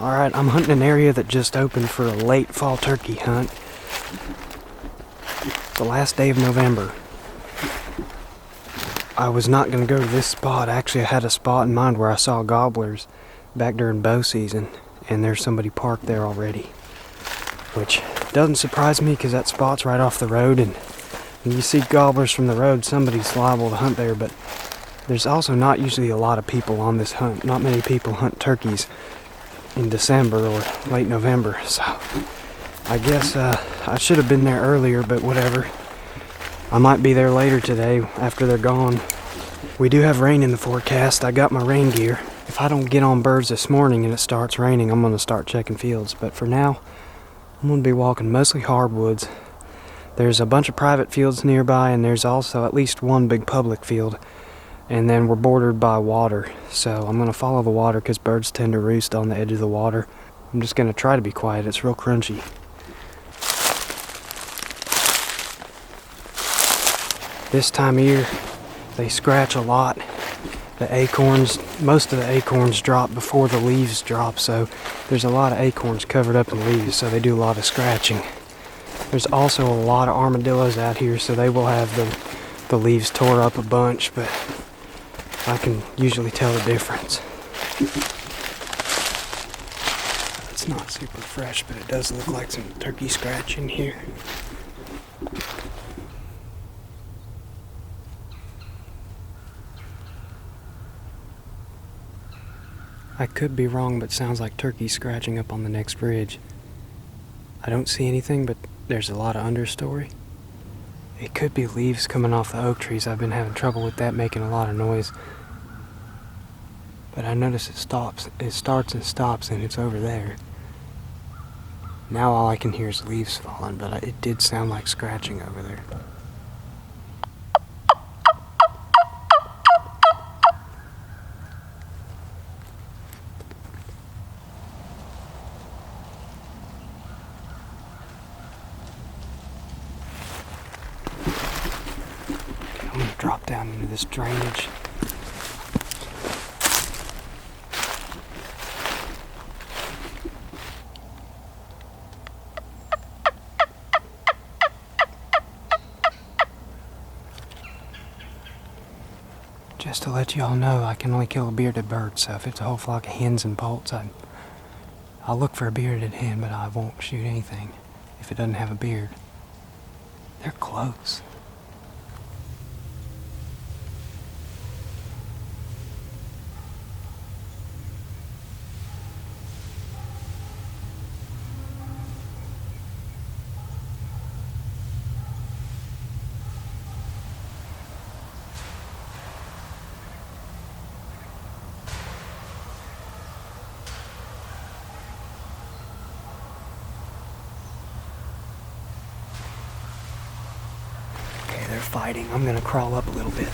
Alright, I'm hunting an area that just opened for a late fall turkey hunt. The last day of November. I was not going to go to this spot. Actually, I had a spot in mind where I saw gobblers back during bow season, and there's somebody parked there already. Which doesn't surprise me because that spot's right off the road, and when you see gobblers from the road, somebody's liable to hunt there, but there's also not usually a lot of people on this hunt. Not many people hunt turkeys in December or late November, so I guess I should have been there earlier, but whatever. I might be there later today after they're gone. We do have rain in the forecast. I got my rain gear. If I don't get on birds this morning and it starts raining, I'm going to start checking fields, but for now I'm going to be walking mostly hardwoods. There's a bunch of private fields nearby, and there's also at least one big public field. And then we're bordered by water, so I'm going to follow the water because birds tend to roost on the edge of the water. I'm just going to try to be quiet. It's real crunchy. This time of year, they scratch a lot. The acorns, most of the acorns drop before the leaves drop, so there's a lot of acorns covered up in leaves, so they do a lot of scratching. There's also a lot of armadillos out here, so they will have the leaves tore up a bunch, but I can usually tell the difference. It's not super fresh, but it does look like some turkey scratch in here. I could be wrong, but sounds like turkey scratching up on the next ridge. I don't see anything, but there's a lot of understory. It could be leaves coming off the oak trees. I've been having trouble with that making a lot of noise. But I notice it starts and stops, and it's over there. Now all I can hear is leaves falling, but it did sound like scratching over there. I'm going to drop down into this drainage. Just to let you all know, I can only kill a bearded bird, so if it's a whole flock of hens and poults, I'll look for a bearded hen, but I won't shoot anything if it doesn't have a beard. They're close. They're fighting. I'm gonna crawl up a little bit.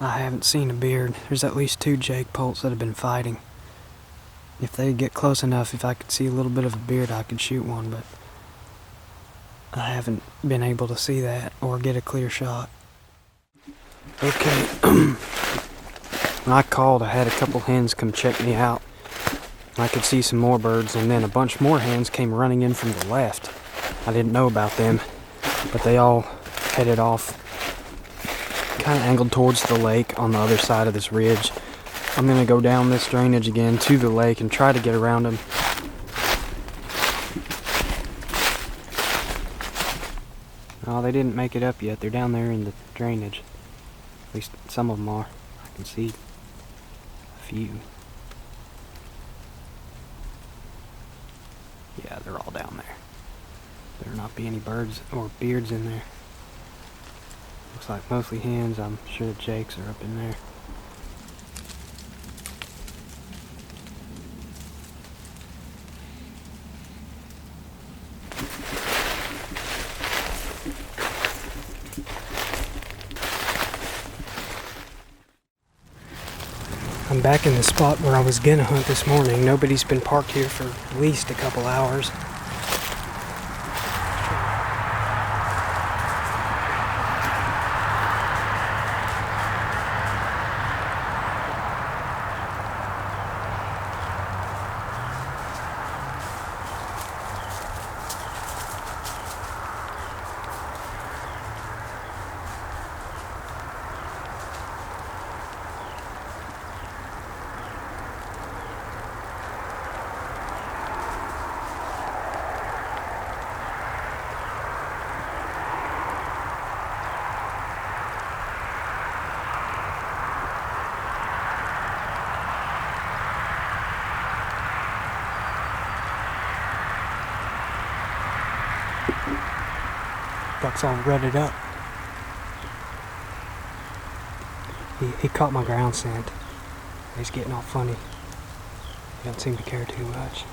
I haven't seen a beard. There's at least 2 Jake Poults that have been fighting. If they get close enough, if I could see a little bit of a beard, I could shoot one, but I haven't been able to see that or get a clear shot. Okay, when I called, I had a couple hens come check me out. I could see some more birds, and then a bunch more hens came running in from the left. I didn't know about them, but they all headed off, kind of angled towards the lake on the other side of this ridge. I'm going to go down this drainage again to the lake and try to get around them. Oh, they didn't make it up yet. They're down there in the drainage. At least some of them are. I can see a few. Yeah, they're all down there. There not be any birds or beards in there. Looks like mostly hens. I'm sure the jakes are up in there. I'm back in the spot where I was gonna hunt this morning. Nobody's been parked here for at least a couple hours. Buck's all rutted up. He caught my ground scent. He's getting all funny. He don't seem to care too much.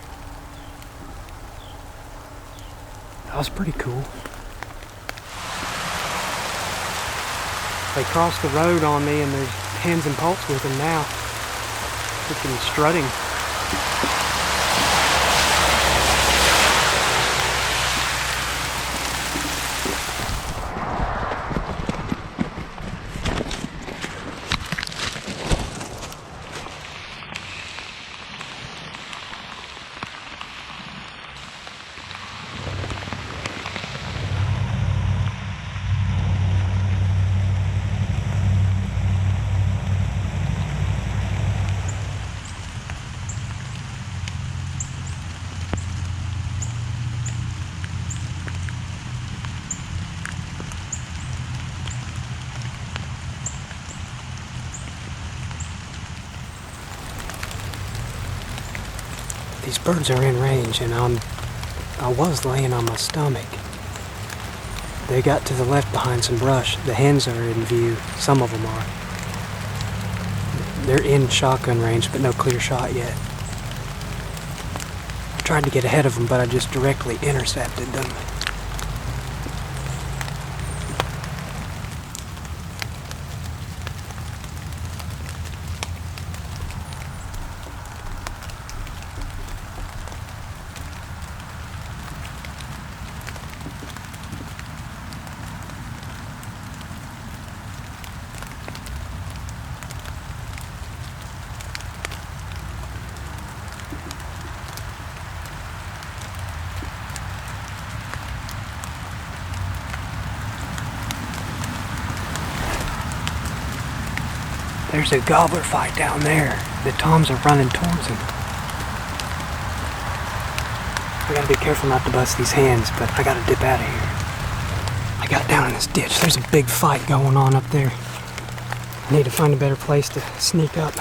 That was pretty cool. They crossed the road on me and there's hens and poults with them now. Freaking strutting. These birds are in range, and I was laying on my stomach. They got to the left behind some brush. The hens are in view. Some of them are. They're in shotgun range, but no clear shot yet. I tried to get ahead of them, but I just directly intercepted them. There's a gobbler fight down there. The toms are running towards him. I gotta be careful not to bust these hens, but I gotta dip out of here. I got down in this ditch. There's a big fight going on up there. I need to find a better place to sneak up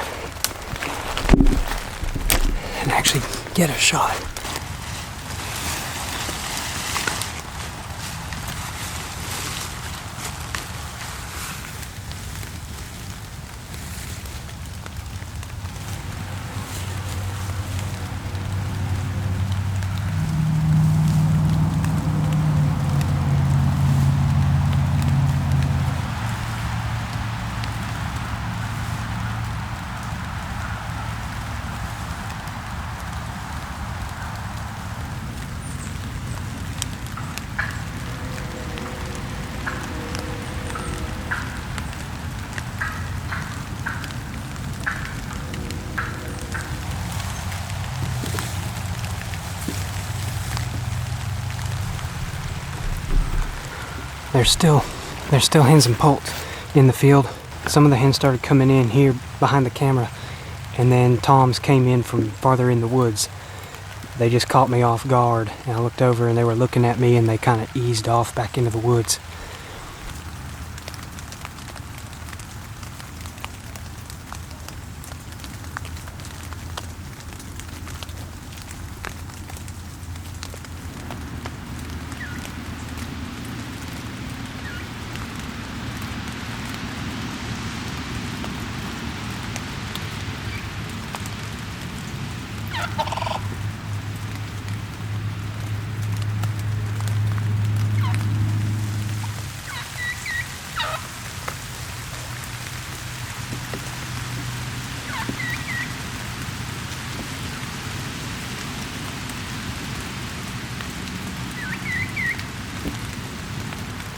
and actually get a shot. there's still hens and poults in the field. Some of the hens started coming in here behind the camera, and then toms came in from farther in the woods. They just caught me off guard, and I looked over and they were looking at me, and they kind of eased off back into the woods.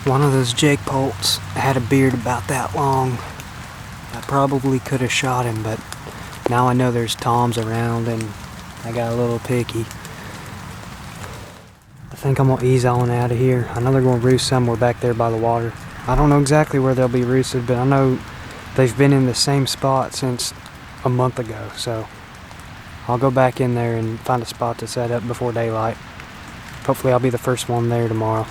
One of those Jake poults had a beard about that long. I probably could have shot him, but now I know there's toms around and I got a little picky. I think I'm gonna ease on out of here. I know they're gonna roost somewhere back there by the water. I don't know exactly where they'll be roosted, but I know they've been in the same spot since a month ago, so I'll go back in there and find a spot to set up before daylight. Hopefully I'll be the first one there tomorrow.